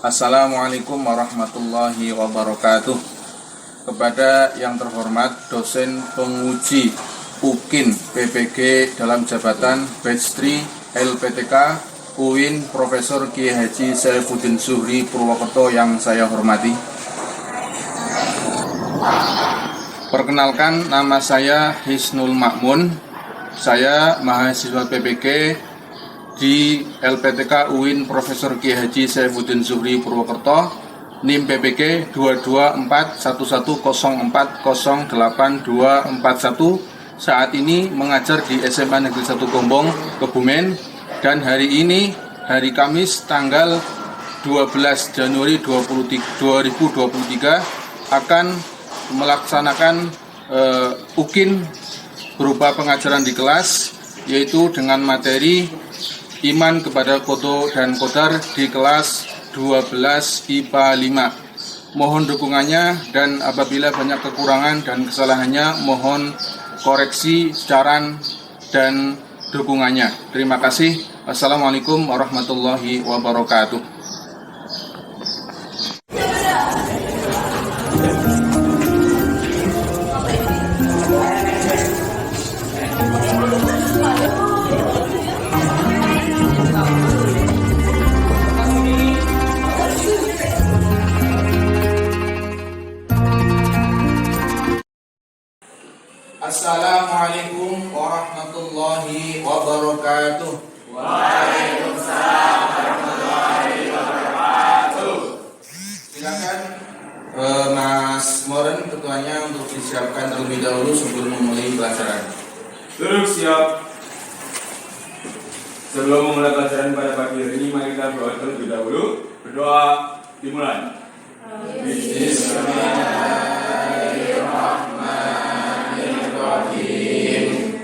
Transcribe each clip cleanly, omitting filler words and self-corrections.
Assalamualaikum warahmatullahi wabarakatuh. Kepada yang terhormat dosen penguji UKIN PPG dalam jabatan Batch 3 LPTK UIN Profesor Kiai Haji Saifuddin Zuhri Purwokerto yang saya hormati. Perkenalkan, nama saya Hisnul Makmun. Saya mahasiswa PPG di LPTK UIN Profesor Kiai Haji Saifuddin Zuhri Purwokerto, NIM PPG 2241104082241. Saat ini mengajar di SMA Negeri 1 Gombong, Kebumen, dan hari ini hari Kamis tanggal 12 Januari 2023 akan melaksanakan UKIN berupa pengajaran di kelas, yaitu dengan materi Iman kepada Kodo dan Kodar di kelas 12 IPA 5. Mohon dukungannya, dan apabila banyak kekurangan dan kesalahannya mohon koreksi, saran, dan dukungannya. Terima kasih. Wassalamualaikum warahmatullahi wabarakatuh. Assalamualaikum warahmatullahi wabarakatuh. Waalaikumsalam warahmatullahi wabarakatuh. Silakan Mas Moren, ketuanya, untuk disiapkan terlebih dahulu sebelum memulai pelajaran. Duduk siap. Sebelum memulai pelajaran pada pagi hari ini, mari kita berdoa terlebih dahulu. Berdoa dimulai. Bismillahirrahmanirrahim.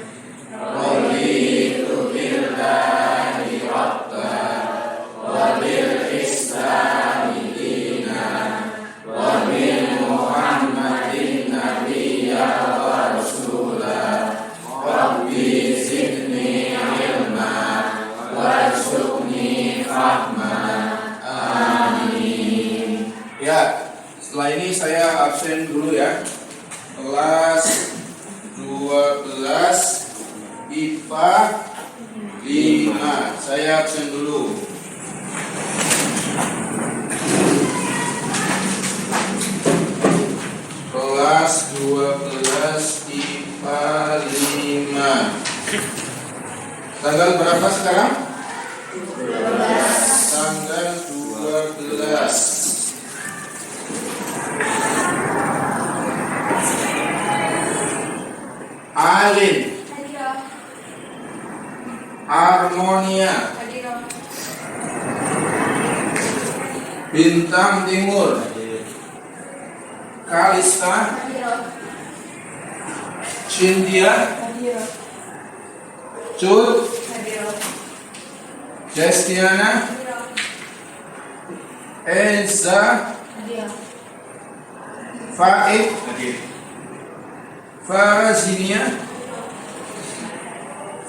Raditu billahi rabban wa bil islami dinan wa bi Muhammadin nabiyyan wa rasulah. Rabbi zidni ilma warzuqni fahma. Amin. Ya, setelah ini saya absen dulu ya. Kelas 12 IPA 5. Saya absen dulu. Kelas 12 IPA 5. Tanggal berapa sekarang? 12. Tanggal 12. Alin, Harmonia, Bintang Timur, Kalista, Cynthia, Cut, Destiana, Enza, Faik, Farazinia,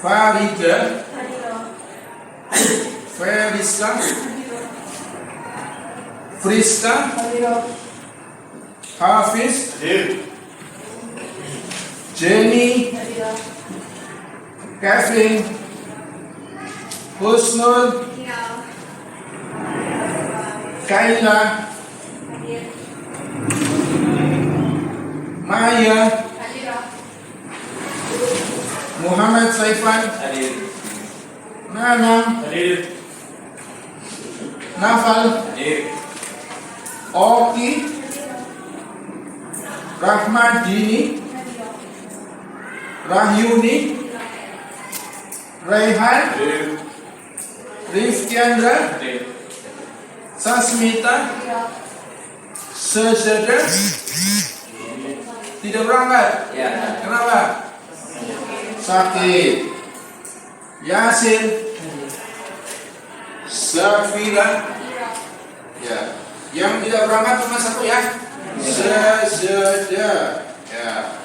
Farida, Feriska, Friska, Hafiz, Jenny, Kevin, Husnul, Kaila, Maya, Muhammad Saifan, Nanam, Nafal, Oki, Rahmadini, Rahyuni, Raihan, Rifkiandra, Sasmita, Sejada. Tidak berangkat? Ya. Kenapa? Sakit. Yasin, Safira. Ya. Yang tidak berangkat cuma satu ya. Sejada. Ya.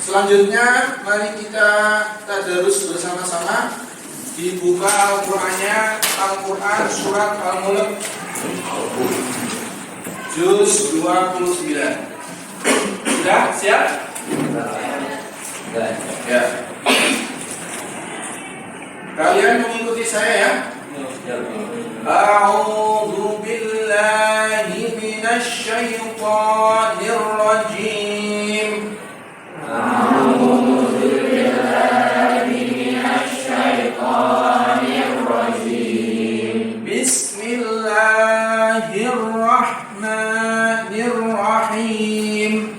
Selanjutnya mari kita tadarus bersama-sama Dibuka Al-Qur'annya, Al-Qur'an surat Al-Mulk juz 29. Sudah siap? Ya. Kalian mengikuti saya ya. A'udzu billahi minasy syaithanir rajim. Bismillahirrahmanirrahim.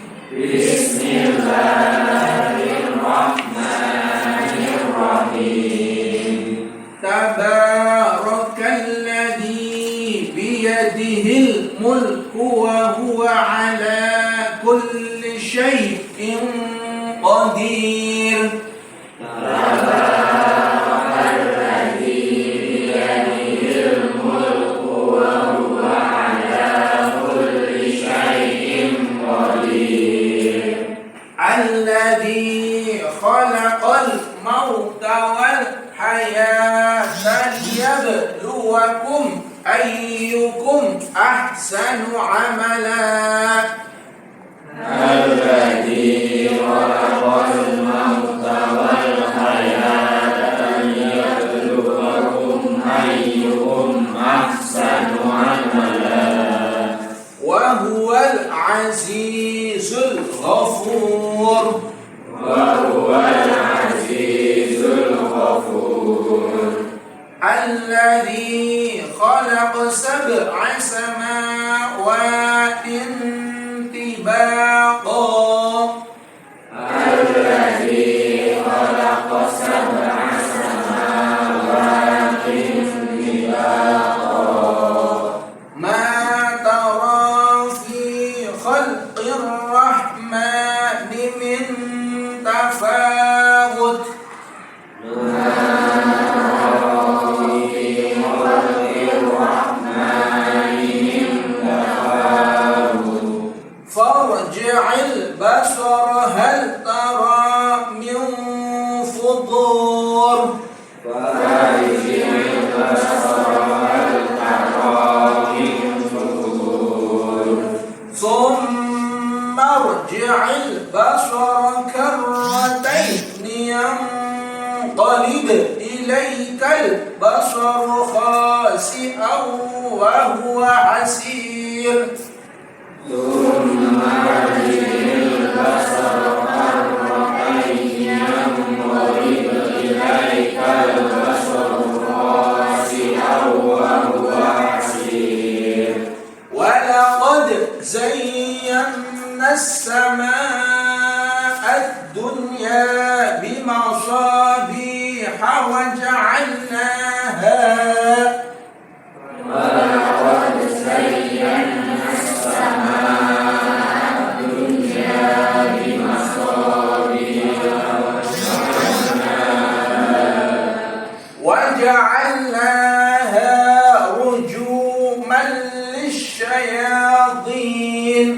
Tabarakalladzi biyadihil mulku wa huwa ala kulli syai'in qadir. Alladzi khalaqal mauta wal hayata liyabluwakum ayyukum ahsanu amala. Alladzi khalaqal mauta wal hayata liyabluwakum ayyukum ahsanu amala. Wa huwal azizul ghafur. Alladzi khalaqa sab'a samawati tibaqa. Alladzi khalaqa sab'a samawati tibaqa. Ma tara fi khalqir rahmani min tafawut. Farji'il basara hal tara min fudur. Farji'il basara hal tara min fudur. Thumma arji'il basara karratayn yanqalib ilaykal basaru khasi'an wa huwa hasir. وَلَقَدْ زَيَّنَّا السَّمَاءَ الدُّنْيَا بِمَصَابِيحَ وَجَعَلْنَاهَا رجوما للشياطين.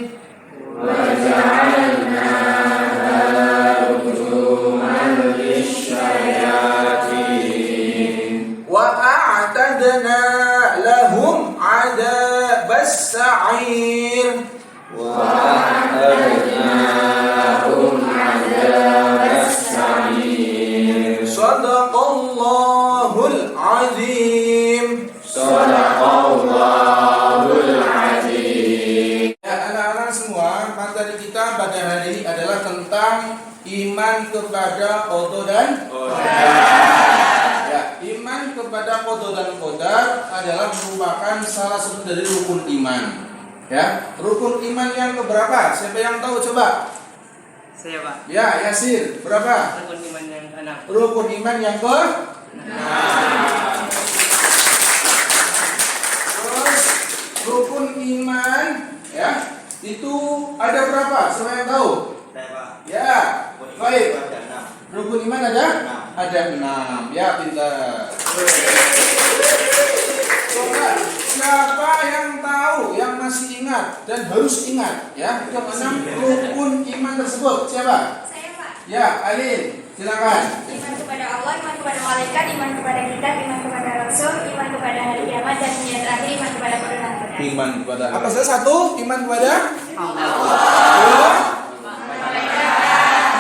وأعتدنا لهم عذاب السعير. صدق الله العظيم. Ya, anak-anak semua, materi kita pada hari ini adalah tentang iman kepada qada dan qadar. Ya, iman kepada qada dan qadar adalah merupakan salah satu dari rukun iman. Ya, rukun iman yang keberapa? Siapa yang tahu coba? Saya, Pak. Ya, Yasir, berapa? Rukun iman yang ke-6. Rukun iman yang ke-6. Terus rukun iman ya, itu ada berapa? Siapa yang tahu? Saya, Pak. Ya, baik. Ada 6. Rukun iman ada? Ada 6. Ya, pintar. Coba, siapa yang tahu, yang masih ingat dan harus ingat ya, yang 6 rukun iman tersebut? Siapa? Saya, Pak. Ya, Alin, silakan. Iman kepada Allah, iman kepada malaikat, iman kepada kitab, iman kepada rasul, iman kepada hari kiamat, dan yang terakhir iman kepada qadar dan qadar. Iman kepada apa saja? Satu, iman kepada Allah.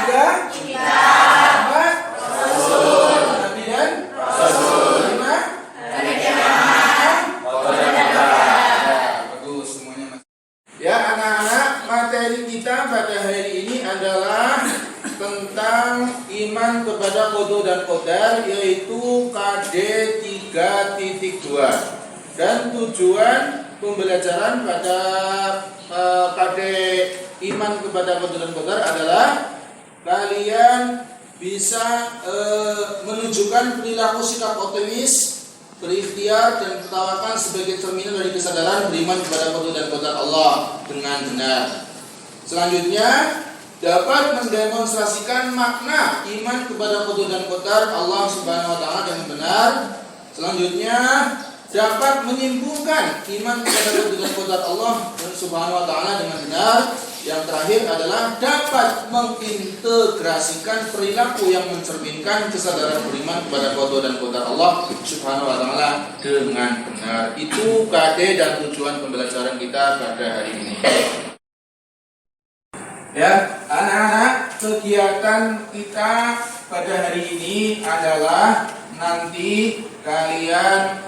dua, tiga, empat, Nabi dan lima, bagus semuanya. Ya anak-anak, materi kita pada hari ini adalah tentang iman kepada qada dan qadar, yaitu KD 3.2. Dan tujuan pembelajaran pada KD iman kepada qada dan qadar adalah kalian bisa menunjukkan perilaku sikap optimis, berikhtiar dan bertawakal sebagai cerminan dari kesadaran beriman kepada qada dan qadar Allah dengan benar. Selanjutnya dapat mendemonstrasikan makna iman kepada qada dan qadar Allah Subhanahu wa taala dengan benar. Selanjutnya dapat menyimpulkan iman kepada qada dan qadar Allah Subhanahu wa taala dengan benar. Yang terakhir adalah dapat mengintegrasikan perilaku yang mencerminkan kesadaran beriman kepada qada dan qadar Allah Subhanahu wa taala dengan benar. Itu KD dan tujuan pembelajaran kita pada hari ini. Ya, anak-anak, kegiatan kita pada hari ini adalah nanti kalian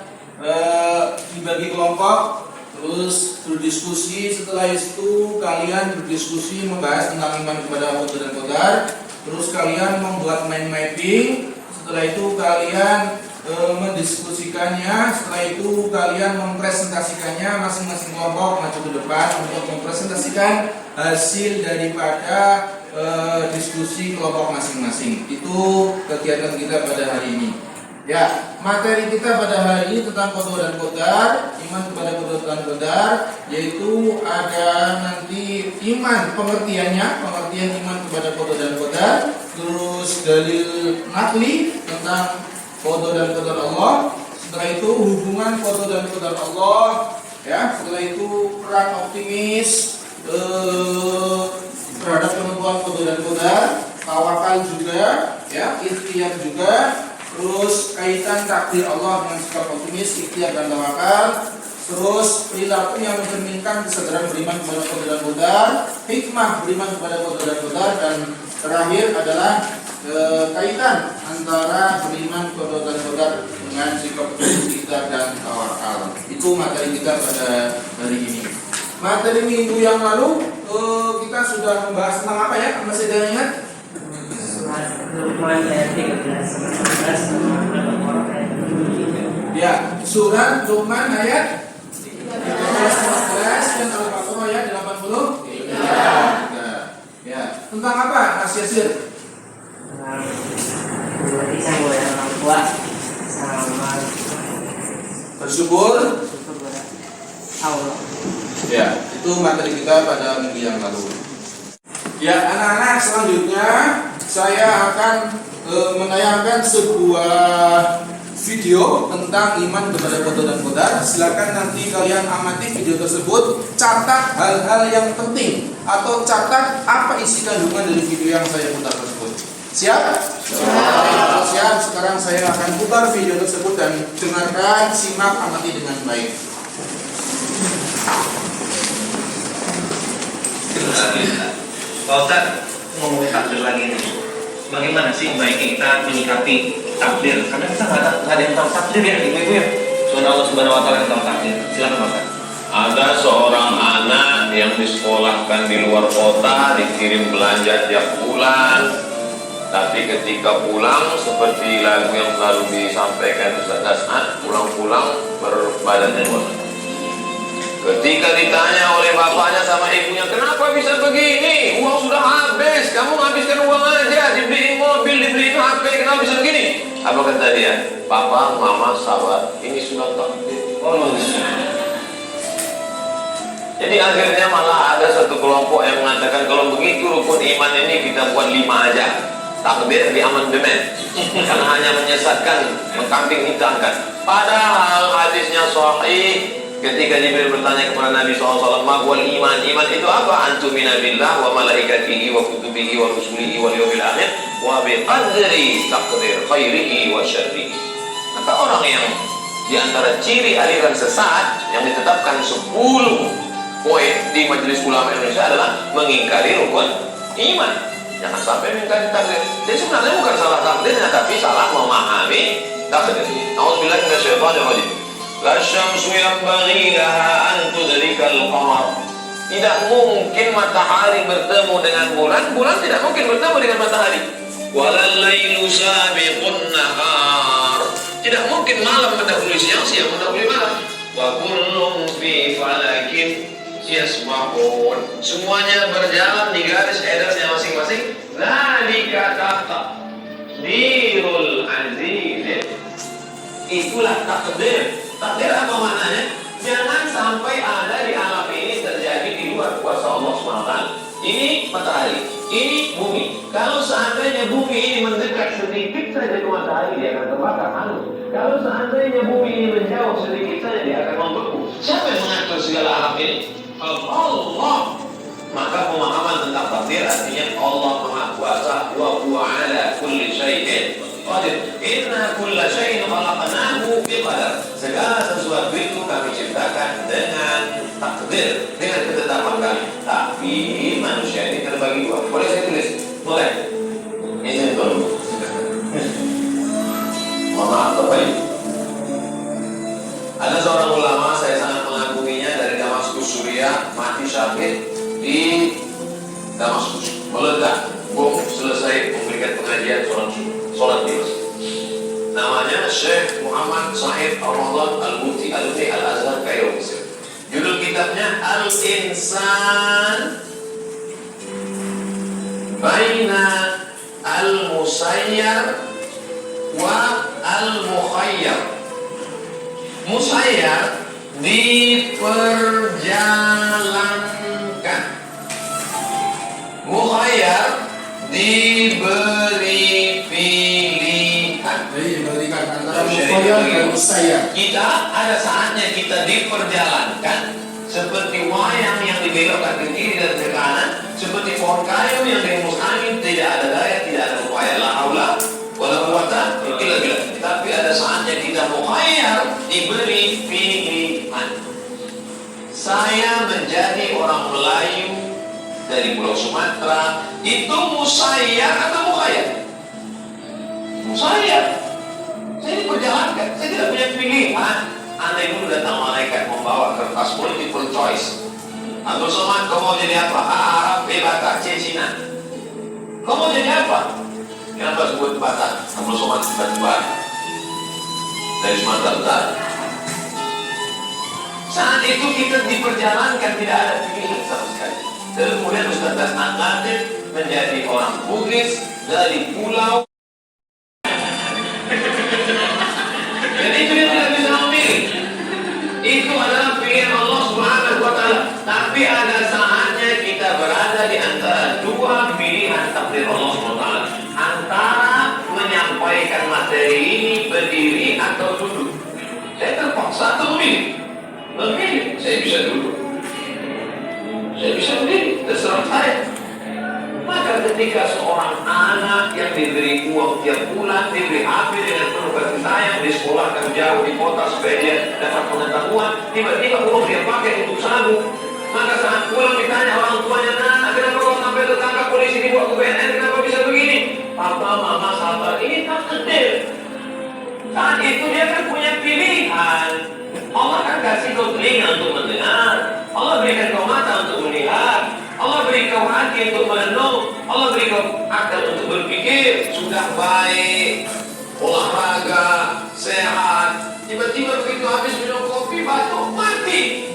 dibagi kelompok, terus berdiskusi. Setelah itu kalian berdiskusi membahas tentang iman kepada qada dan qadar. Terus kalian membuat mind mapping. Setelah itu kalian mendiskusikannya. Setelah itu kalian mempresentasikannya, masing-masing kelompok maju ke depan untuk mempresentasikan hasil daripada diskusi kelompok masing-masing. Itu kegiatan kita pada hari ini. Ya, materi kita pada hari ini tentang qada dan qadar, iman kepada qada dan qadar, yaitu ada nanti iman pengertiannya, pengertian iman kepada qada dan qadar, terus dalil nakli tentang qada dan qadar Allah. Setelah itu hubungan qada dan qadar Allah, ya. Setelah itu peran optimis terhadap penentuan qada dan qadar, tawakal juga, ya, ikhtiar juga. Terus kaitan takdir Allah dengan sikap optimis, ikhtiar dan tawakal. Terus perilaku yang mencerminkan kesadaran beriman kepada qada dan qadar, hikmah beriman kepada qada dan qadar, dan terakhir adalah kaitan antara beriman kepada qada dan qadar dengan sikap ikhtiar dan tawakal. Itu materi kita pada hari ini. Materi minggu yang lalu kita sudah membahas tentang apa ya? Masih ada yang ingat? Luqman ayat 13 sampai 14, ayat 23. Ya, surat Luqman ayat 13 dan Al-Baqarah ayat 83. Ya, tentang apa Mas Yasir? Berarti saya boleh orang tua sama Bersyukur. kepada Allah. Ya, itu materi kita pada minggu yang lalu. Ya, anak-anak, selanjutnya saya akan menayangkan sebuah video tentang iman kepada qada dan qadar. Silakan nanti kalian amati video tersebut, catat hal-hal yang penting atau catat apa isi kandungan dari video yang saya putar tersebut. Siap? Siap. Sekarang saya akan putar video tersebut dan dengarkan, simak, amati dengan baik. Pak Ustadz, ngomongin takdir lagi nih. Bagaimana sih baiknya kita menyikapi takdir? Karena kita nggak ada yang tahu takdir ya, ibu-ibu ya. Cuma Allah Subhanahu Wa Taala yang tahu takdir. Silakan Pak Ustadz. Ada seorang anak yang disekolahkan di luar kota, dikirim belanja tiap bulan. Tapi ketika pulang, seperti lagu yang selalu disampaikan Ustaz Dasman, pulang-pulang berbadannya bosan. Ketika ditanya oleh bapaknya sama ibunya, kenapa bisa begini? Uang sudah habis, kamu habiskan uang aja, dibeliin mobil, dibeliin HP, kenapa bisa begini? Apa kata dia? Papa, mama, sabar, ini sudah takdir. Oh, Jadi akhirnya malah ada satu kelompok yang mengatakan kalau begitu rukun iman ini kita buat 5 aja. Takdir di amandemen. Karena hanya menyesatkan, mengkambing hitamkan. Padahal hadisnya sahih, Ketika Jibril bertanya kepada Nabi SAW, "Ma'wal iman?" Iman itu apa? "Antumina billah wa malaikatihi wa kutubihi wa rusulihi wal yawmil akhir wa biqadri taqdir khairihi wa syarrihi." Maka orang yang di antara ciri aliran sesat yang ditetapkan 10 poin di Majelis Ulama Indonesia adalah mengingkari rukun iman. Jangan sampai mengingkari takdir. Jadi sebenarnya bukan salah takdirnya, tapi salah memahami takdir. A'udzubillahi minasyaitonir rajim. La syamsu yanbaghi laha an tudrikal qamar. Tidak mungkin matahari bertemu dengan bulan, bulan tidak mungkin bertemu dengan matahari. Walal lailu sabiqun nahar. Tidak mungkin malam mendahului siang, siang mendahului malam. Wa kullum fi falakin yasbahun. Semuanya berjalan di garis edarnya masing-masing. Dzalika taqdirul aziz. Itulah takdir. Takdir apa maknanya? Jangan sampai ada di alam ini terjadi di luar kuasa Allah SWT. Ini matahari, ini bumi. Kalau seandainya bumi ini mendekat sedikit saja ke matahari, dia akan terbakar hangus. Kalau seandainya bumi ini menjauh sedikit saja, dia akan membeku. Siapa yang mengatur segala alam ini? Allah. Maka pemahaman tentang takdir artinya Allah Maha Kuasa, wa huwa ala kulli syai'in qadir. Inna kulla syai'in khalaqnahu biqadar. Segala sesuatu itu kami ciptakan dengan takdir, dengan ketetapan kami. Tapi manusia ini terbagi dua. Boleh saya tulis? Boleh. Ini dulu. Mohon maaf Bapak Ibu. Ada seorang ulama, saya sangat mengaguminya, dari Damaskus, Suriah, mati syahid di Damaskus. Meledak, bom, selesai memberikan pengajian sholat di masjid. Namanya Syekh Muhammad Said Al-Ramadan Al-Muti, alumni Al-Azhar Kairo, Mesir. Judul kitabnya Al-Insan Baina Al-Musayyar wa Al-Mukhayyar. Musayyar diperjalankan, mukhayyar diberi pilihan. Diberikan antara mukhayyar dan musayyar. Kita ada saatnya kita diperjalankan seperti wayang yang dibelokkan ke kiri dan ke kanan, seperti pohon kayu yang dihembus angin, tidak ada daya, tidak ada upaya. La haula wala quwata illa billah. Tapi ada saatnya kita mukhayyar, diberi pilihan. Saya menjadi orang Melayu dari Pulau Sumatera, itu musayyar atau mukhayyar? Musayyar. Saya diperjalankan, saya tidak punya pilihan. Andai dulu datang malaikat membawa kertas multiple choice. Abdul Somad, kau mau jadi apa? A, Arab, B, Batak, C, Cina. Kau mau jadi apa? Kenapa sebut Batak? Abdul Somad tiba-tiba dari Sumatera Utara. Saat itu kita diperjalankan, tidak ada pilihan sama sekali. Kemudian Ustaz Dasnan Latif menjadi orang Bugis dari pulau. Jadi itu dia tidak bisa memilih. Itu adalah pilihan Allah Subhanahu wa Ta'ala. Tapi ada saatnya kita berada di antara dua pilihan takdir Allah Subhanahu wa Ta'ala. Antara menyampaikan materi ini berdiri atau duduk. Saya terpaksa untuk memilih. Saya bisa duduk. Saya bisa berdiri, terserah saya. Maka ketika seorang anak yang diberi uang tiap bulan, diberi HP dengan penuh kasih sayang, disekolahkan jauh di kota supaya dia dapat pengetahuan, tiba-tiba uang dia pakai untuk sabu. Maka saat pulang ditanya orang tuanya, "Nah, kenapa kau sampai tertangkap polisi dibawa ke BNN? Kenapa bisa begini?" "Papa, mama sabar, ini takdir." Saat itu dia kan punya pilihan. Allah kan kasih kau telinga untuk mendengar, Allah berikan kau mata untuk melihat, Allah beri kau hati untuk merenung, Allah beri kau akal untuk berpikir. Sudah baik, olahraga, sehat, tiba-tiba begitu habis minum kopi, batuk, mati.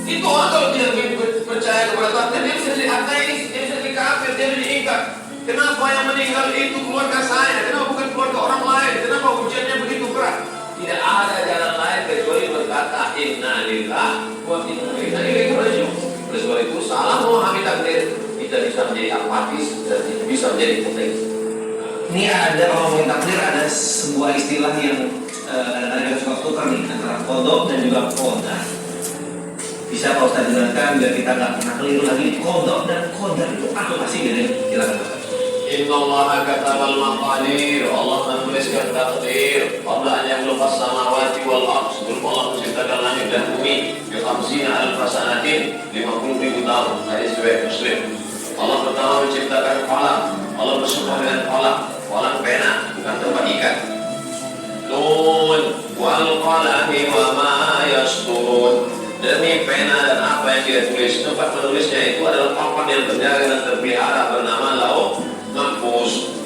Itu orang kalau tidak percaya kepada takdir, dia bisa jadi ateis, dia bisa jadi kafir, dia bisa diikat. Kenapa yang meninggal itu keluarga saya? Kenapa bukan keluarga orang lain? Kenapa ujiannya begitu berat? Tidak ada jalan lain kecuali berkata inna lillah wa inna ilaihi raji'un. Oleh sebab itu salah memahami takdir, kita bisa menjadi apatis dan bisa menjadi ateis. Ini ada kalau ngomongin takdir, ada sebuah istilah yang ada suka tukar nih antara qada dan juga qadar. Bisa Pak Ustaz jelaskan biar kita nggak pernah keliru lagi. Qadha dan qadar itu apa sih bedanya? Silakan Pak. Innallaha katabal maqadir. Allah menuliskan takdir qabla an yakhluqas samawati wal ardh. Sebelum Allah menciptakan langit dan bumi, bi 50 alf sanatin, 50.000 tahun. Hadis riwayat Muslim. Allah pertama menciptakan qalam. Allah bersumpah dengan qalam. Qalam pena, bukan tempat ikan. Nun wal qalami wa ma yasturun. Demi pena dan apa yang dia tulis. Tempat menulisnya itu adalah papan yang terjaga dan terpelihara bernama Lauh Mahfuz.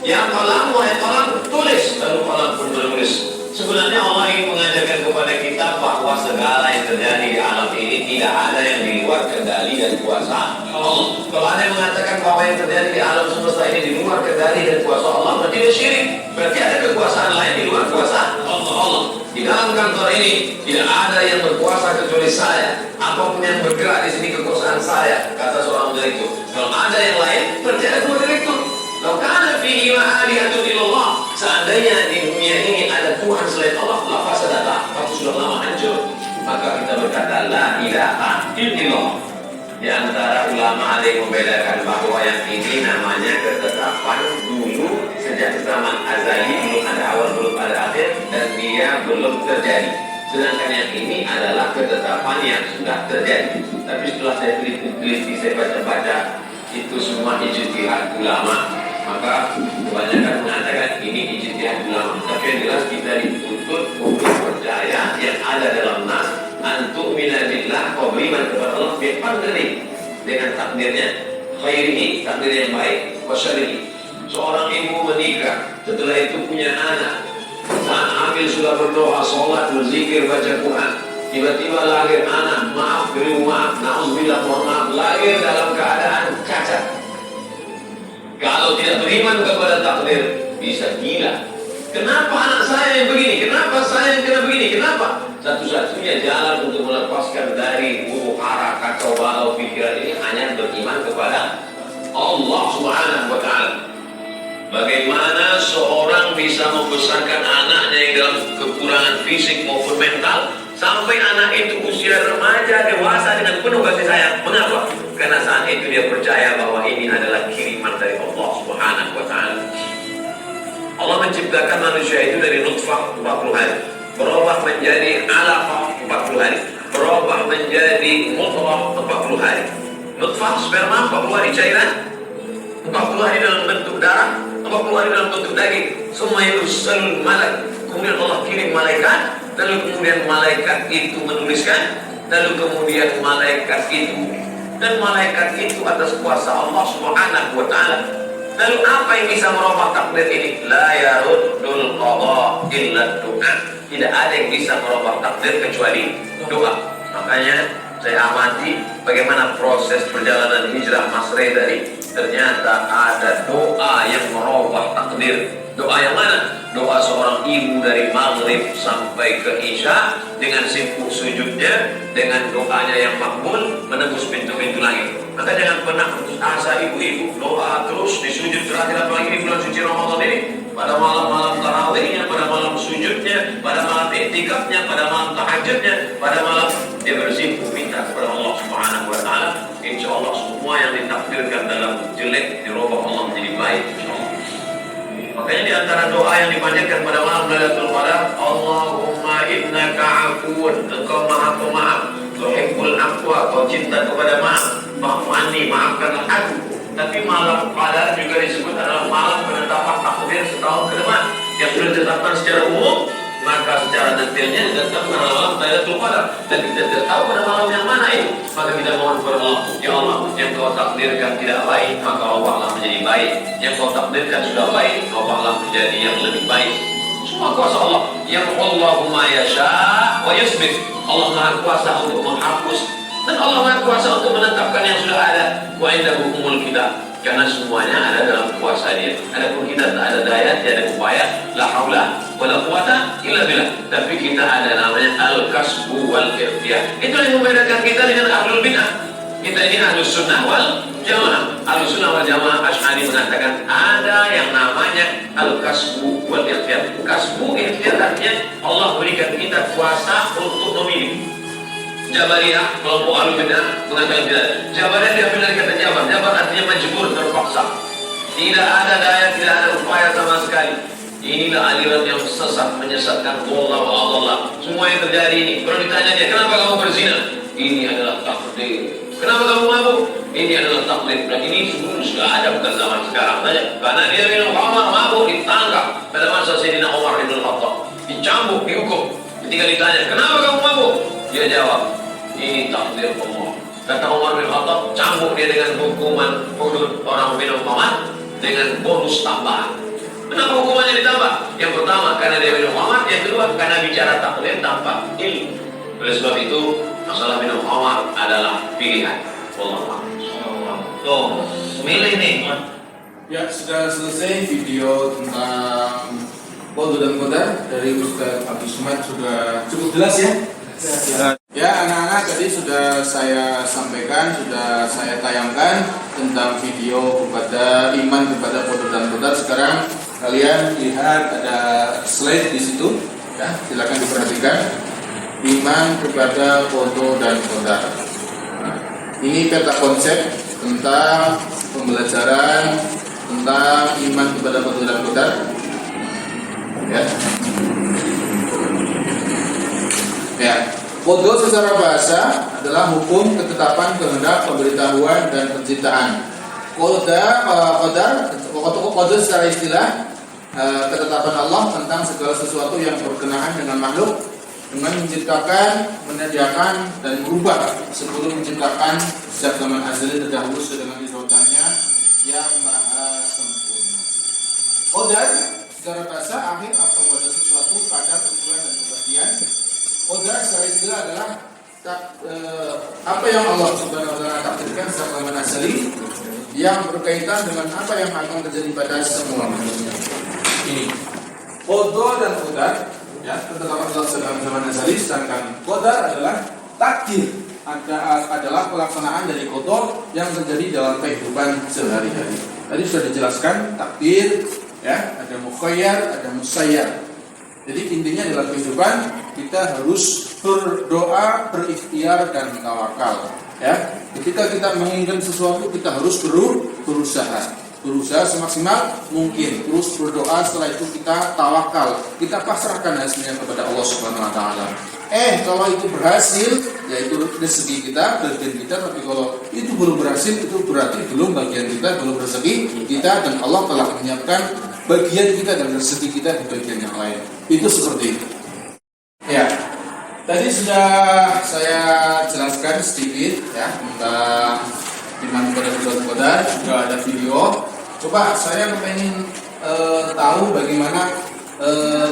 Yang qalam, wahai qalam, tulis. Lalu qalam pun menulis. Sebenarnya Allah ingin mengajarkan kepada kita bahwa segala yang terjadi di alam ini tidak ada yang di luar kendali dan kuasa Allah. Kalau ada yang mengatakan bahwa yang terjadi di alam semesta ini di luar kendali dan kuasa Allah, berarti dia syirik. Berarti ada kekuasaan lain di luar kuasa Allah. Di dalam kantor ini tidak ada yang berkuasa kecuali saya. Apapun yang bergerak di sini kekuasaan saya, kata seorang direktur. Kalau ada yang lain, berarti ada dua direktur. Kalau kana fihi ma'alihatun illallah, seandainya di dunia ini ada Tuhan selain Allah, la fasadata, pasti sudah lama hancur. Maka kita berkata la ilaha illallah. Di antara ulama ada yang membedakan bahwa yang ini namanya ketetapan dulu sejak zaman azali, belum ada awal, belum ada akhir, dan dia belum terjadi. Sedangkan yang ini adalah ketetapan yang sudah terjadi. Tapi setelah saya teliti, saya baca-baca, itu semua ijtihad ulama. Maka kebanyakan mengatakan ini ijtihad ulama. Tapi yang jelas kita dituntut untuk percaya yang ada dalam nas, antum minalillah, kau beriman kepada Allah biqadri, dengan takdirnya, khairihi, takdir yang baik, wasyarihi. Seorang ibu menikah, setelah itu punya anak, saat hamil sudah berdoa, sholat, berzikir, baca Quran, tiba-tiba lahir anak, maaf, beri maaf, na'udzubillah, mohon maaf, lahir dalam keadaan cacat. Kalau tidak beriman kepada takdir, bisa gila. Kenapa anak saya yang begini? Kenapa saya yang kena begini? Kenapa? Satu-satunya jalan untuk melepaskan dari huru hara, kacau balau pikiran ini hanya beriman kepada Allah Subhanahu wa Ta'ala. Bagaimana seorang bisa membesarkan anaknya yang dalam kekurangan fisik maupun mental sampai anak itu usia remaja dewasa dengan penuh kasih sayang? Mengapa? Karena saat itu dia percaya bahwa ini adalah kiriman dari Allah Subhanahu wa Ta'ala. Allah menciptakan manusia itu dari nutfah 40 hari, berubah menjadi alaqah 40 hari, berubah menjadi mudghah 40 hari. Nutfah sperma 40 hari cairan, 40 hari dalam bentuk darah, 40 hari dalam bentuk daging. Semua yursalul malak. Kemudian Allah kirim malaikat, lalu kemudian malaikat itu menuliskan, lalu kemudian malaikat itu, dan malaikat itu atas kuasa Allah Subhanahu wa Ta'ala. Lalu apa yang bisa merubah takdir ini? La yaruddul qadha illa doa. Tidak ada yang bisa merubah takdir kecuali doa. Makanya saya amati bagaimana proses perjalanan hijrah Mas Redari. Ternyata ada doa yang merubah takdir. Doa yang mana? Doa seorang ibu dari maghrib sampai ke isya dengan simpul sujudnya, dengan doanya yang makbul menembus pintu-pintu langit. Maka jangan pernah putus asa ibu-ibu, doa terus di sujud terakhir, apalagi di bulan suci Ramadan ini, pada malam-malam tarawihnya, pada malam sujudnya, pada malam iktikafnya, pada malam tahajudnya, pada malam dia bersimpuh minta kepada Allah Subhanahu wa Ta'ala. Insya Allah semua yang ditakdirkan dalam jelek dirubah Allah menjadi baik, insya Allah. Makanya di antara doa yang dipanjatkan pada malam Lailatul Qadar, Allahumma innaka afuun, engkau maha pemaaf, tuhibbul afwa, kau cinta kepada maaf, maafani, maafkanlah aku. Tapi malam Qadar juga disebut adalah malam penetapan takdir setahun ke depan yang sudah ditetapkan secara umum. Maka secara detailnya ditetapkan pada malam Lailatul Qadar, dan kita tidak tahu pada malam yang mana itu. Maka kita mohon kepada Allah, ya Allah, yang kau takdirkan tidak baik, maka Allah menjadi baik. Yang kau takdirkan sudah baik, Allah menjadi yang lebih baik. Semua kuasa Allah. Yang Allahumma yasha wa yusbit. Allah maha kuasa untuk menghapus, dan Allah maha kuasa untuk menetapkan yang sudah ada. Wa indahu umul kitab. Karena semuanya ada dalam kuasa Dia. Adapun kita tak ada daya, tidak ada upaya, la haula wala quwata illa billah. Tapi kita ada namanya al-kasbu wal ikhtiyar. Itu yang membedakan kita dengan ahlul bid'ah. Kita ini Ahlus Sunnah wal Jamaah. Ahlus Sunnah wal Jamaah Asy'ari mengatakan ada yang namanya al-kasbu wal ikhtiar. Kasbu ikhtiar artinya Allah berikan kita kuasa untuk memilih. Jabariyah, kelompok Ahlussunnah mengatakan tidak. Jabariyah diambil dari kata jabar. Jabar artinya majbur, terpaksa. Tidak ada daya, tidak ada upaya sama sekali. Inilah aliran yang sesat, menyesatkan Allah. Semua yang terjadi ini. Kalau ditanya dia, kenapa kamu berzina? Ini adalah takdir. Kenapa kamu mabuk? Ini adalah takdir. Dan ini sudah ada, bukan zaman sekarang saja. Karena dia minum khamar, mabuk, ditangkap pada masa Sayyidina Umar bin Khattab, dicambuk, dihukum. Ketika ditanya, kenapa kamu mabuk? Dia jawab, ini takdir Allah. Kata Umar bin Khattab, cambuk dia dengan hukuman hudud orang minum khamar dengan bonus tambahan. Kenapa hukumannya ditambah? Yang pertama, karena dia minum khamar. Yang kedua, karena bicara takdir tanpa ilmu. Oleh sebab itu, masalah minum khamar adalah pilihan. Allah. Tuh, milih nih. Ya, sudah selesai video tentang qadar dan qadar dari Ustaz Abdul Somad, sudah cukup jelas ya. Ya, anak-anak, tadi sudah saya sampaikan, sudah saya tayangkan tentang video kepada iman kepada qadar dan qadar. Sekarang kalian lihat ada slide di situ, ya, silakan diperhatikan. Iman kepada qadar dan qadar. Nah, ini peta konsep tentang pembelajaran tentang iman kepada qadar dan qadar. Ya. Ya, qadar secara bahasa adalah hukum, ketetapan, kehendak, pemberitahuan dan penciptaan. Qadar secara istilah ketetapan Allah tentang segala sesuatu yang berkenaan dengan makhluk, dengan menciptakan, menyediakan dan merubah sebelum menciptakan sejak zaman azali terdahulu dengan irodannya yang maha sempurna. Qadar secara bahasa akhir atau pada sesuatu, kadar, ukuran dan pembagian. Qadar secara istilah adalah apa yang Allah Subhanahu wa taala takdirkan sejak zaman azali yang berkaitan dengan apa yang akan terjadi pada semua manusia. Ini qadar dan qadar, ya, ketetapan Allah sejak zaman azali, sedangkan qadar adalah takdir, adalah pelaksanaan dari qadar yang terjadi dalam kehidupan sehari-hari. Tadi sudah dijelaskan takdir, ya, ada mukhayyar, ada musayyar. Jadi intinya dalam kehidupan kita harus berdoa, berikhtiar dan tawakal. Ya, ketika kita menginginkan sesuatu kita harus berusaha semaksimal mungkin, terus berdoa, setelah itu kita tawakal, kita pasrahkan hasilnya kepada Allah Subhanahu wa taala. Kalau itu berhasil, yaitu rezeki kita, bagian kita. Tapi kalau itu belum berhasil, itu berarti belum bagian kita, belum rezeki kita, dan Allah telah menyiapkan bagian kita dan rezeki kita di bagian yang lain. Itu seperti itu. Ya, tadi sudah saya jelaskan sedikit, ya, tentang iman kepada qadar. Juga ada video. Coba saya ingin tahu bagaimana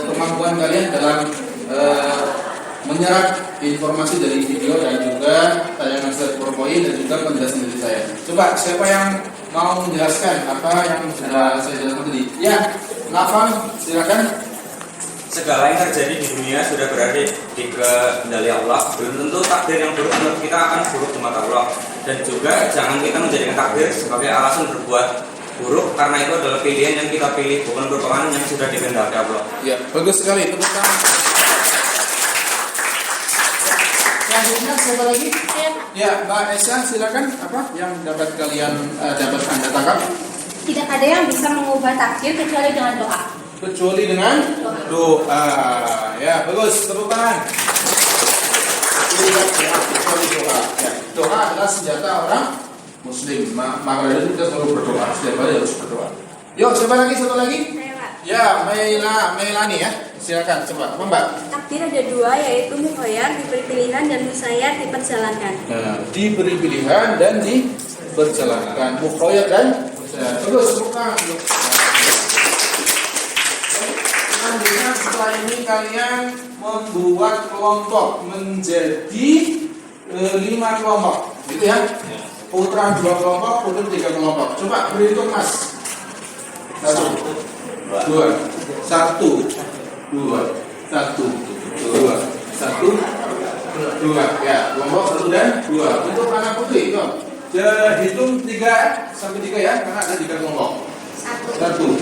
kemampuan kalian dalam menyerap informasi dari video dan juga tayangan slide PowerPoint dan juga penjelasan dari saya. Coba siapa yang mau menjelaskan apa yang sudah saya jelaskan tadi? Ya, Nafam, silakan. Segala yang terjadi di dunia sudah berada di kendali Allah. Belum tentu takdir yang buruk menurut kita akan buruk di mata Allah. Dan juga jangan kita menjadikan takdir sebagai alasan berbuat buruk, karena itu adalah pilihan yang kita pilih, bukan merupakan yang sudah dikehendaki Allah. Ya, bagus sekali. Tepuk tangan. Selanjutnya siapa lagi? Ya, Mbak Esya, silakan. Apa yang dapat kalian dapat Anda tangkap? Tidak ada yang bisa mengubah takdir kecuali dengan doa. Kecuali dengan doa. Ya, bagus. Tepuk tangan. Kecuali doa. Ya, doa adalah senjata orang Muslim. Maka dari itu kita selalu berdoa. Setiap hari harus berdoa. Yuk, siapa lagi? Satu lagi? Saya, Pak. Ya, Melani ya. Silakan, coba. Apa, Mbak? Takdir ada dua, yaitu mukhayyar, diberi pilihan, dan musayyar, diperjalankan. Nah, diberi pilihan dan diperjalankan. Mukhayyar dan musayyar. Terus, bukan. Selanjutnya setelah ini kalian membuat kelompok menjadi 5 kelompok, gitu ya? Putra 2 kelompok, putri 3 kelompok. Coba berhitung, Mas. 1, 2, 1, 2, 1, 2, 1, 2. Ya, kelompok 1 dan 2. Untuk anak putri, yuk. Hitung 3 sampai 3 ya, karena ada 3 kelompok. 1, 2,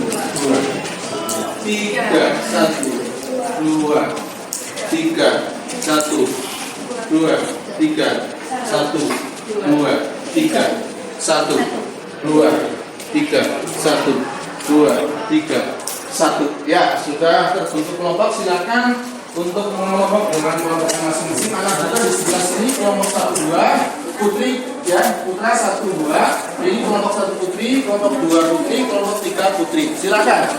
3, 1, 2, 3, 1, 2, 3, 1, 2, 3, 1, 2, 3, 1, 2, 3, 1. Ya, sudah terbentuk kelompok. Silakan untuk mengelompok dengan kelompok masing-masing. Anak kita di sebelah sini kelompok 1, 2, putri ya, putra 1, 2. Ini kelompok 1 putri, kelompok 2 putri, kelompok 3 putri. Silakan.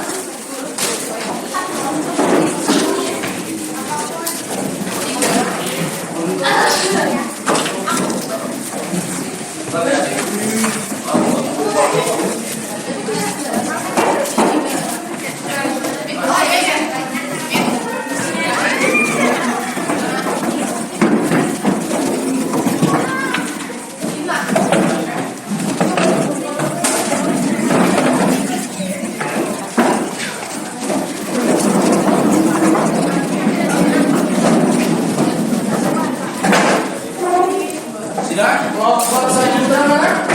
Sudah, kelompok 1 putra mana?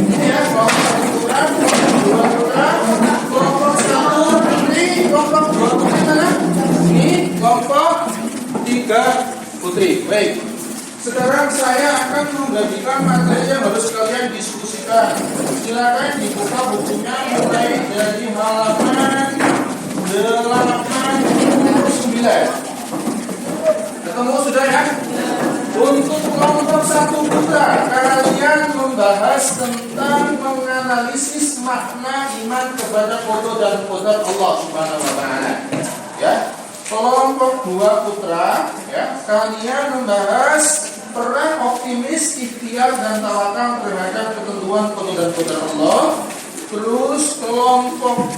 Ini ya, kelompok 1 putra, kelompok 2 putra, kelompok 1 putri, kelompok 2 putri mana? Ini kelompok 3 putri. Baik. Sekarang saya akan membagikan materi yang harus kalian diskusikan. Silakan dibuka bukunya mulai dari halaman 89. Ketemu sudah ya? Untuk kelompok 1 putra, kalian membahas tentang menganalisis makna iman kepada qada dan qadar Allah Subhanahu wa taala. Ya. Kelompok 2 putra, ya, kalian membahas peran optimis, ikhtiar dan tawakal terhadap ketentuan qada dan qadar Allah. Terus kelompok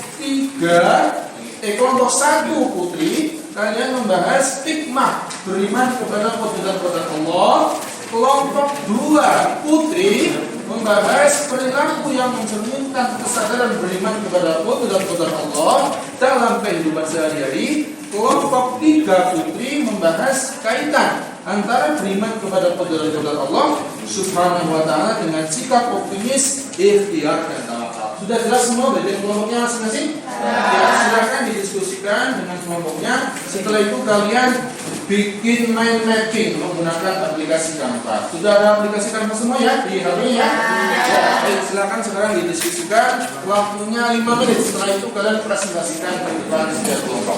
1 putri, kalian membahas hikmah beriman kepada qada dan qadar Allah. Kelompok 2 putri membahas perilaku yang mencerminkan kesadaran beriman kepada qada dan qadar Allah dalam kehidupan sehari-hari. Kelompok 3 putri membahas kaitan antara beriman kepada qada dan qadar Allah Subhanahu wa taala dengan sikap optimis, ikhtiar dan tawakal. Sudah jelas semua bagian kelompoknya masing-masing? Ya, silakan didiskusikan dengan kelompoknya. Setelah itu kalian bikin mind mapping menggunakan aplikasi Canva. Sudah ada aplikasi Canva semua ya di HP ya? Ya, baik, silakan sekarang didiskusikan. Waktunya 5 menit. Setelah itu kalian presentasikan ke depan setiap kelompok.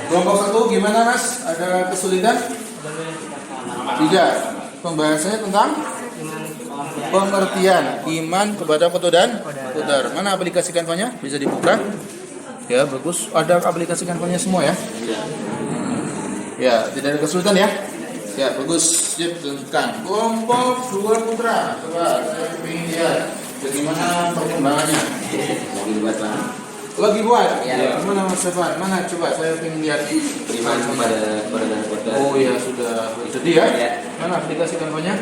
Kelompok 1 gimana Mas? Ada kesulitan? Tidak. Pembahasannya tentang pengertian iman kepada qada dan qadar. Mana aplikasi Canva-nya? Bisa dibuka? Ya, bagus. Ada aplikasi Canva-nya semua ya? Ya, tidak ada kesulitan ya? Ya, bagus. Sip, tunjukkan. Kelompok 2 putra. Coba saya ingin lihat bagaimana perkembangannya. Lagi buat? Ya. Mana Mas Stefan? Mana coba saya ingin lihat. Beriman kepada qada dan qadar. Oh ya, sudah. Jadi ya? Mana aplikasi Canva-nya?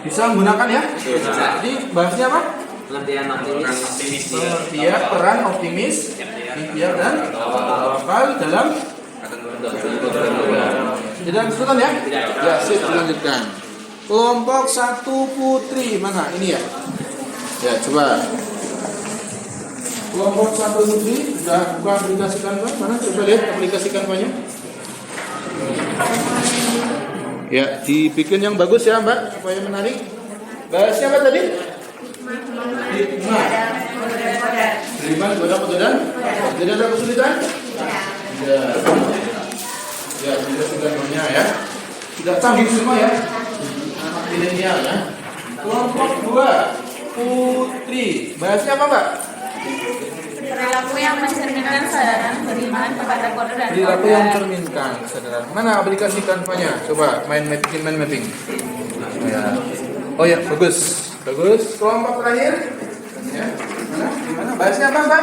Bisa menggunakan ya? Bisa. Jadi bahasnya apa? Pengertian optimis. Pengertian peran optimis, ikhtiar dan tawakal dalam tidak kesulitan ya? Ya, sip, dilanjutkan. Kelompok 1 putri mana? Ini ya? Ya, coba. Kelompok 1 putri sudah buka aplikasi Canva? Mana? Coba lihat aplikasi Canva-nya. Ya, dibikin yang bagus ya Mbak, supaya menarik. Bahasnya apa tadi? Hikmah. Beriman kepada qada dan qadar. Tidak ada kesulitan? Ya. Ya, sudah banyak ya. Sudah canggih semua ya. Anak milenial ya. Kelompok 2 putri. Bahasnya apa Mbak? Perilaku yang mencerminkan kesadaran beriman kepada qada dan Perilaku yang mencerminkan kesadaran. Mana aplikasi Canva-nya? Coba mind mapping. Ya. Oh ya, bagus. Bagus. Kelompok terakhir. Ya. Mana? Bahasnya apa, Mbak?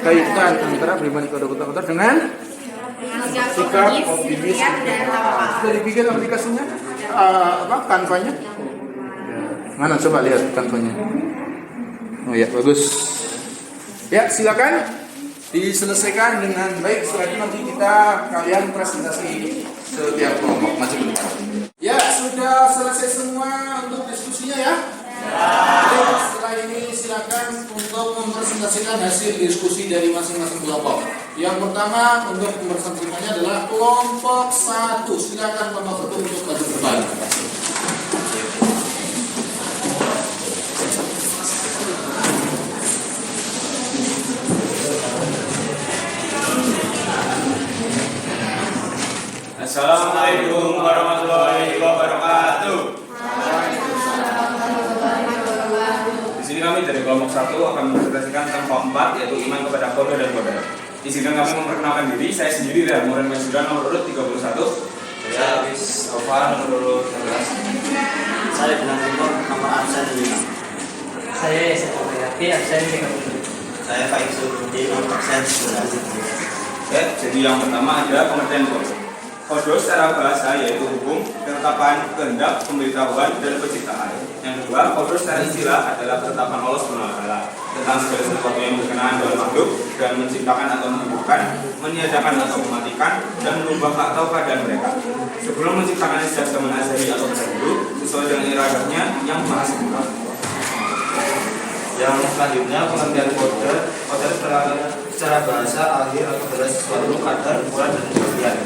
Kaitan antara beriman kepada qada dengan sikap optimis. Sudah dibikin aplikasinya? Canva-nya? Mana coba lihat Canva-nya. Oh ya, bagus. Ya, silakan diselesaikan dengan baik. Setelah itu nanti kalian presentasi setiap kelompok. Maju ke depan. Ya, sudah selesai semua untuk diskusinya ya. Jadi, setelah ini silakan untuk mempresentasikan hasil diskusi dari masing-masing kelompok. Yang pertama untuk mempresentasikannya adalah kelompok 1. Silakan kelompok 1 untuk maju ke depan. Assalamualaikum warahmatullahi wabarakatuh. Di sini kami dari kelompok 1 akan mempresentasikan tentang kelompok 4 yaitu iman kepada qada dan qadar. Izinkan kami memperkenalkan diri. Saya sendiri dan Muhammad Majudan nomor urut 31. Saya Hafiz Alfa nomor urut 11. Saya Bilang Timur nomor absen 5. Saya Yesa Hayati, absen 37. Saya Faiz Zulhudi nomor absen 11. Oke, jadi yang pertama adalah pengertian qada. Qada secara bahasa yaitu hukum, ketetapan, kehendak, pemberitahuan, dan penciptaan. Yang kedua, qada secara istilah adalah ketetapan Allah SWT tentang segala sesuatu yang berkenaan dengan makhluk dan menciptakan atau menghidupkan, meniadakan atau mematikan, dan merubah atau keadaan mereka. Sebelum menciptakan sejak zaman azali atau terdahulu, sesuai dengan iradahnya yang maha sempurna. Yang selanjutnya pengertian qadar. Qadar secara bahasa akhir atau adalah sesuatu kadar, ukuran, dan kemudian.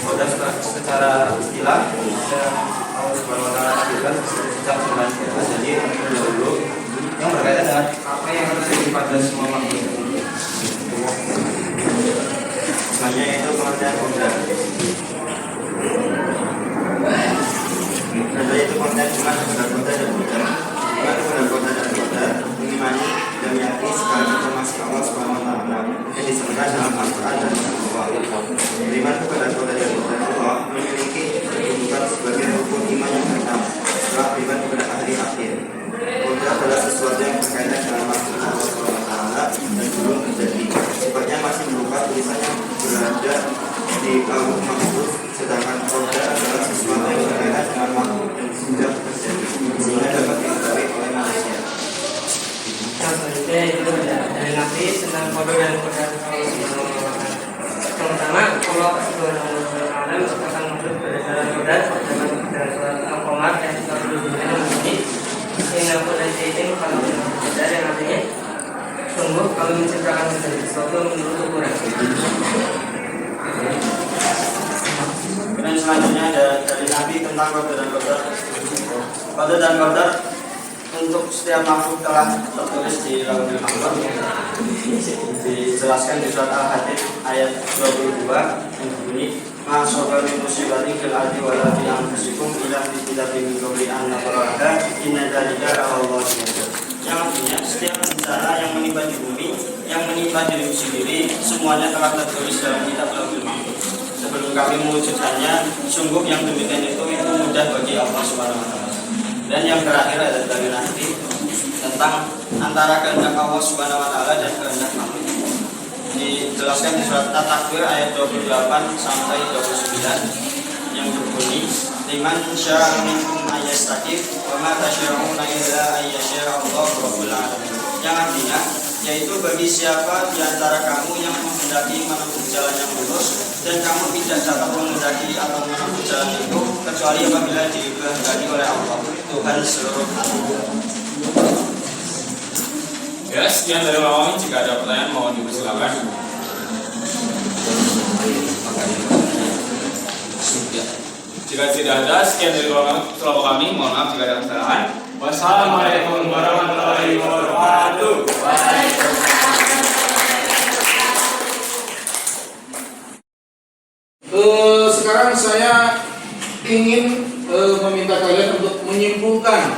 Qadar secara istilah Allah Subhanahu wa taala takdirkan sejak zaman azali terdahulu yang berkaitan dengan apa yang terjadi pada semua makhluk. Selanjutnya itu pengertian qadar. Yaitu pengertian iman kepada qadar dan qadar. Iman kepada qadar dan qadar mengimani dan meyakini segala informasi Allah Subhanahu wa taala yang disebutkan dalam Al-Qur'an dan Al-Qur'an. Iman kepada qadar dan qadar Allah memiliki kedudukan sebagai rukun iman yang pertama setelah iman kepada hari akhir. Qadar adalah sesuatu yang berkaitan dengan makhluk Allah Subhanahu wa taala dan belum terjadi. Sifatnya masih berupa tulisannya berada di lauh mahfuz, sedangkan qadar adalah sesuatu yang berkaitan dengan makhluk yang sudah terjadi sehingga dapat diketahui oleh manusia. Yang selanjutnya itu dari Nabi tentang qada dan qadar. Yang pertama, Allah Subhanahu wa taala menciptakan makhluk berdasarkan qadar dalam surat Al-Qamar ayat 39 yang berbunyi, "Inna kulla syai'in khalaqnahu biqadar", yang artinya sungguh kami menciptakan segala sesuatu menurut ukuran. Dan selanjutnya ada dari Nabi tentang qadar dan qadar. Qadar dan qadar untuk setiap makhluk telah tertulis di Lauhul Mahfuz. Dijelaskan di surat Al-Hadid ayat 22 yang berbunyi, "Ma asaba min musibatin fil ardi wa la fi anfusikum illa fi kitabim min qabli an nabra'aha inna dzalika 'ala Allahi yasir." Yang artinya setiap bencana yang menimpa di bumi, yang menimpa diri sendiri, semuanya telah tertulis dalam kitab Lauhul Mahfuz. Sebelum kami mewujudkannya, sungguh yang demikian itu mudah bagi Allah Subhanahu wa taala. Dan yang terakhir adalah dari nanti tentang antara kehendak Allah Subhanahu wa taala dan kehendak makhluk. Dijelaskan di surat At-Takwir ayat 28 sampai 29 yang berbunyi, "Liman syaa'a minkum ayyastaqim wa ma tasyra'una illa ayyasha'allahu rabbul alamin." Yang artinya yaitu bagi siapa di antara kamu yang menghendaki menempuh jalan yang lurus dan kamu tidak dapat menghendaki atau menempuh jalan itu kecuali apabila dikehendaki oleh Allah, Tuhan seluruh alam. Ya, sekian dari kami. Jika ada pertanyaan mohon dipersilakan. Jika tidak ada, sekian dari kelompok kami. Mohon maaf jika ada kesalahan. Wassalamualaikum warahmatullahi wabarakatuh. Sekarang saya ingin meminta kalian untuk menyimpulkan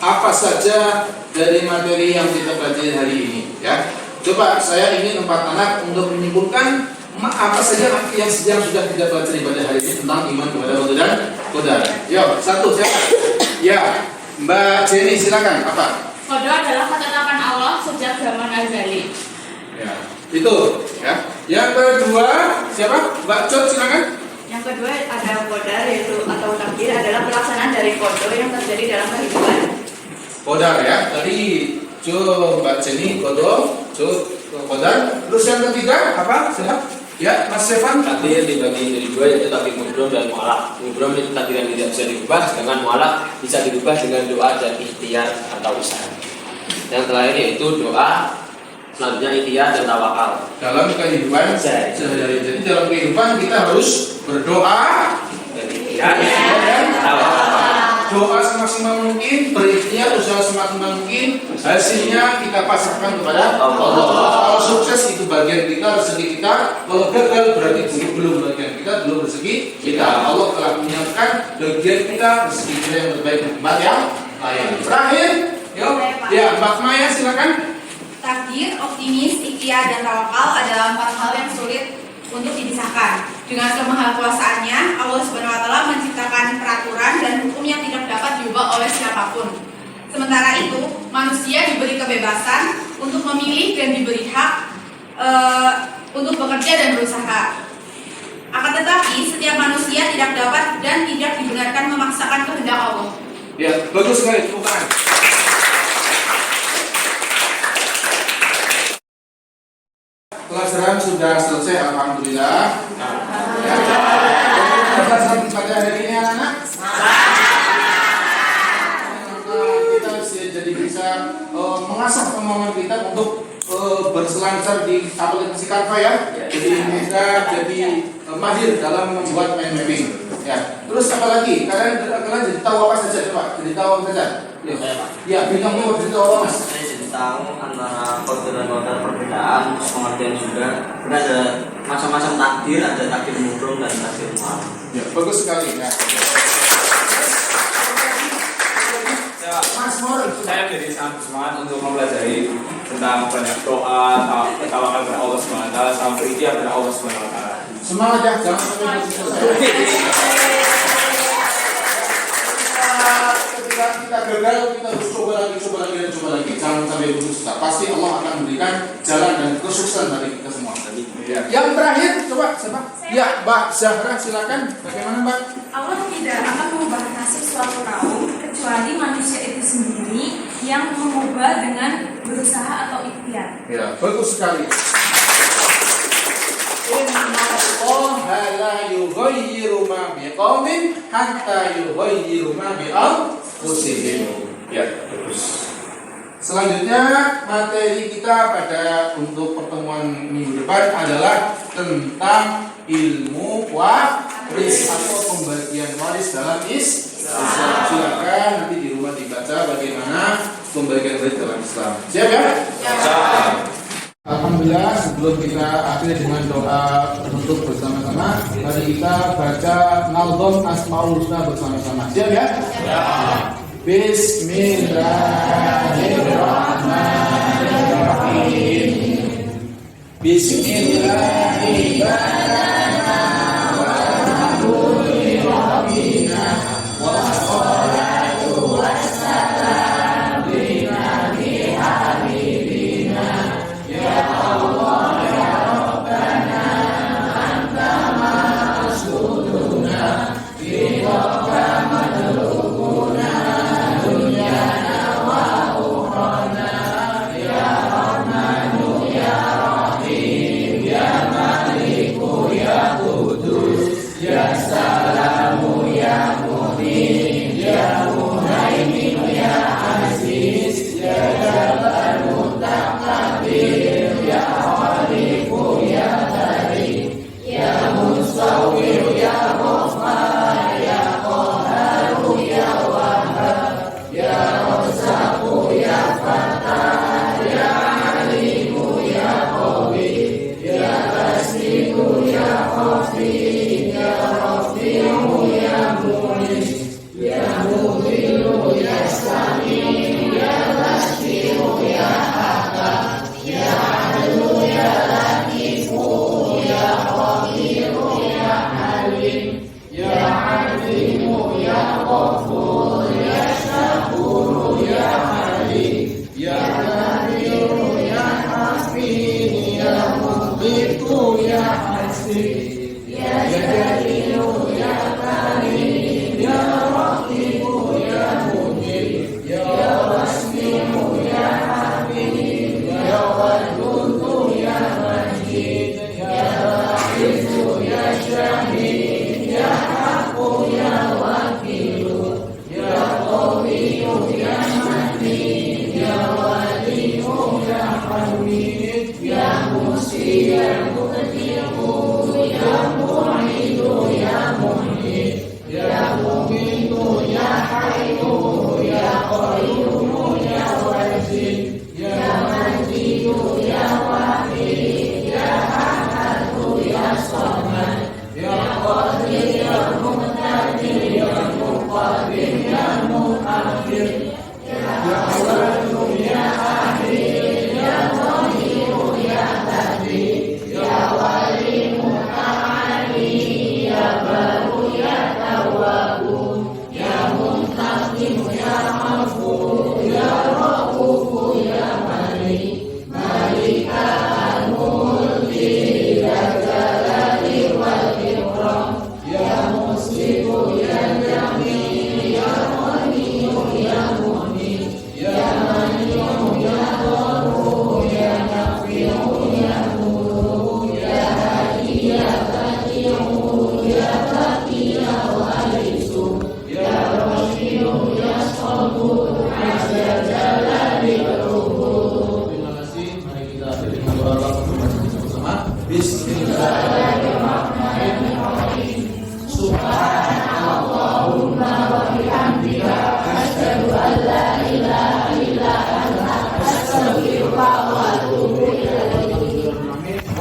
apa saja dari materi yang kita pelajari hari ini, ya. Coba saya ingin 4 anak untuk menyimpulkan apa saja yang sudah kita pelajari pada hari ini tentang iman kepada Allah dan qadar. Yo, satu siapa? Ya, Mbak Jenny silakan. Apa? Qada adalah ketetapan Allah sejak zaman azali. Ya, itu, ya. Yang kedua siapa? Mbak Cot silakan. Yang kedua ada qadar, yaitu atau takdir adalah pelaksanaan dari qada yang terjadi dalam kehidupan. Qadar ya. Tadi Mbak Jenny qada, Qadar. Terus yang ketiga apa? Silakan. Ya, Mas Stefan. Takdir dibagi menjadi dua, yaitu takdir mubrom dan mu'alaq. Mubrom itu takdir yang tidak bisa dirubah, sedangkan mu'alaq bisa dirubah dengan doa dan ikhtiar atau usaha. Yang terakhir yaitu doa, selanjutnya ikhtiar dan tawakal. Dalam kehidupan sehari-hari. Jadi dalam kehidupan kita harus berdoa Dan ikhtiar dan tawakal. doa semaksimal mungkin, berikhtiar, usaha semaksimal mungkin, hasilnya kita pasrahkan kepada Allah. Kalau sukses itu bagian kita, rezeki kita. Kalau gagal berarti belum bagian kita, belum rezeki kita. Allah telah menyiapkan bagian kita, rezeki kita yang terbaik di tempat yang lain. Terakhir, yuk, ya Mbak Maya silakan. Takdir, optimis, ikhtiar, dan tawakal adalah 4 hal yang sulit untuk dipisahkan. Dengan kemahakuasaannya, Allah SWT menciptakan peraturan dan hukum yang tidak dapat diubah oleh siapapun. Sementara itu, manusia diberi kebebasan untuk memilih dan diberi hak untuk bekerja dan berusaha. Akan tetapi, setiap manusia tidak dapat dan tidak dibenarkan memaksakan kehendak Allah. Ya, bagus sekali, tepuk tangan. Pelajaran sudah selesai, alhamdulillah. Ya. Pelajaran pada hari ini anak-anak. Kita jadi bisa mengasah kemampuan kita untuk berselancar di aplikasi Canva ya. Jadi mudah, jadi mahir dalam membuat mind mapping. Ya. Terus apa lagi? Kalian jadi tahu apa saja coba? Jadi tahu apa saja? Ya, bintang mau jadi tahu apa Mas? Saya jadi tahu antara kode dan kode perbedaan, terus pengertian juga. Karena ada macam-macam takdir, ada takdir mubrom dan takdir mu'alaq. Ya, bagus sekali ya. Mas Mor, Saya menjadi sangat semangat untuk mempelajari tentang banyak doa, tawakal kepada Allah SWT, sama berikhtiar kepada Allah SWT. semangat ya, jangan sampai selesai. Ketika kita gagal, kita harus coba lagi, dan coba lagi. Jangan sampai putus asa. Pasti Allah akan memberikan jalan dan kesuksesan dari kita semua. Ya. Yang terakhir, coba siapa? Ya, Mbak Zahra, silakan. Bagaimana Mbak? Allah tidak akan mengubah nasib suatu kaum kecuali manusia itu sendiri yang mengubah dengan berusaha atau ikhtiar. Ya, bagus sekali. Innallaha la yughayyiru ma biqaumin hatta yughayyiru ma bi anfusihim. Ya, terus. Selanjutnya materi kita pada untuk pertemuan minggu depan adalah tentang ilmu waris atau pembagian waris dalam Islam. Silakan nanti di rumah dibaca bagaimana pembagian waris dalam Islam. Siap ya? Siap. Alhamdulillah, sebelum kita akhiri dengan doa untuk bersama-sama, mari kita baca Naldom Asmaul Husna bersama-sama. Siap ya? Siap. Bismillahirrahmanirrahim. Bismillahirrahmanirrahim. Wassalatu wassalamu ala nabi habibina ya Allah ya Rabbana anta ma'suduna bidaka madlubuna dunyana wa ukhana ya Rahmanu ya Rahim.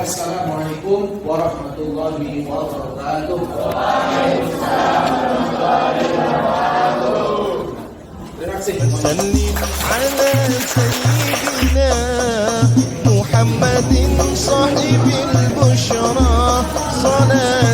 Wassalamualaikum warahmatullahi wabarakatuh. وسلم على سيدنا محمد صاحب البشرى صلاة